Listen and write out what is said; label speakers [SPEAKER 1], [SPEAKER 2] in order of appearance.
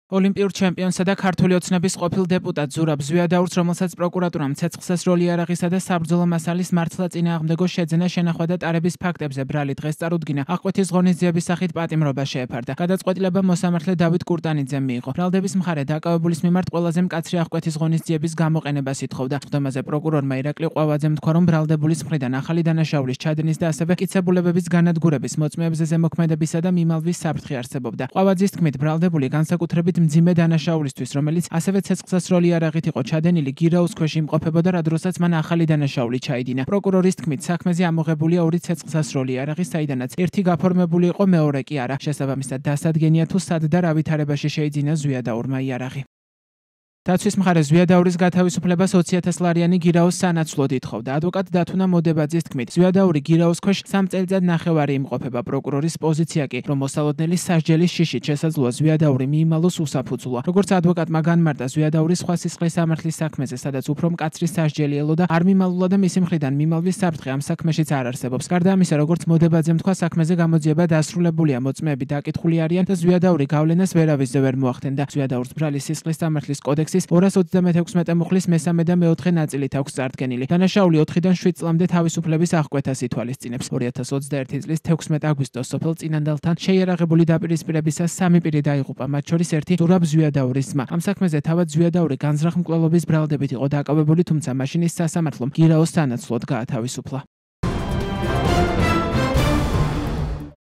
[SPEAKER 1] ოლიმპიურ ჩემპიონსა და ქართული ოცნების ყოფილ დეპუტატ ზურაბ ზვიადაურს, რომელსაც პროკურატურამ ცეცხლსას როლი არაღისა და საბრძოლო მასალის მართლა წინააღმდეგო შეძენა, შენახვა და ტარების ფაქტებზე ბრალი დღეს წარუდგინა. აღკვეთის ღონისძიების სახით პატიმრობა შეეფარდა. გადაწყვეტილება მოსამართლე დავით კურტანიძემ მიიღო. ბრალდების მხარე დაკავებულის მიმართ ყველაზე მკაცრი აღკვეთის ღონისძიების გამოყენებას ითხოვდა. ხდომაზე პროკურორმა ირაკლი ყვავაძემ თქვა, რომ ბრალდებულის მხრიდან ახალი დანაშაულის ჩადენის და ასევე მტკიცებულებების განადგურების, მოწმეებზე ზემოქმედებისა და მიმალვის საფრთხე არსებობდა. ყვავაძის თქმით, ბრალდებული განსაკუთრებით მძიმე დანაშაულისთვის, რომელიც ასევე ცეცხლსას როლი არაღით იყო ჩადენილი, გირაოს ქვეშ იმყოფებოდა, რა დროსაც მან ახალი დანაშაული ჩაიდინა. პროკურორის თქმით, საქმეზე ამოღებულია ორი ცეცხლსას როლი არაღი, საიდანაც ერთი გაფორმებული იყო, მეორე კი არა. შესაბამისად, დასადგენია თუ სად და რა ვითარებაში შეიძინა ზვიადაურმა იარაღი. დაცვის მხარე ზვიადაურის გათავისუფლებას 20,000 ლარიანი გირაოს სანაცვლოდ ითხოვდა. ადვოკატ დათუნა მოდებაძის თქმით, ზვიადაური გირაოს ქვეშ 3 წელიწად ნახევარი იმყოფება. პროკურორის პოზიცია კი, რომ მოსალოდნელი სასჯელის შიშით შესაძლოა ზვიადაური მიიმალოს უსაფუძვლოა. როგორც ადვოკატმა განმარტა, ზვიადაური სხვა სისხლის სამართლის საქმეზე, სადაც უფრო მკაცრი სასჯელი ელოდა, არ მიმალულა და მისი მხრიდან მიმალვის საფრთხე ამ საქმეშიც არ არსებობს. გარდა ამისა, როგორც მოდებაძემ თქვა, საქმეზე გამოძიება დასრულებულია, მოწმეები დაკითხული არიან და ზვიადაური გავლენას ვერავისზე ვერ მოახდენდა. ზვიადაურს ბრალის სისხლის სამართლის კოდექსის 236 მუხლის მესამე და მეოთხე ნაწილით აქვს წარდგენილი. დანაშაული 4-დან 7 წლამდე თავისუფლების აღკვეთას ითვალისწინებს. 2021 წლის 16 აგვისტოს სოფელ წინანდალთან შეიარაღებული დაპირისპირებისას 3 პირი დაიღუპა, მათ შორის ერთი ზურაბ ზვიადაურის ძმა. ამ საქმეზე თავად ზვიადაური განზრახ მკვლელობის ბრალდებით იყო დაკავებული, თუმცა მაშინ ის სასამართლომ გირაოს სანაცვლოდ გაათავისუფლა.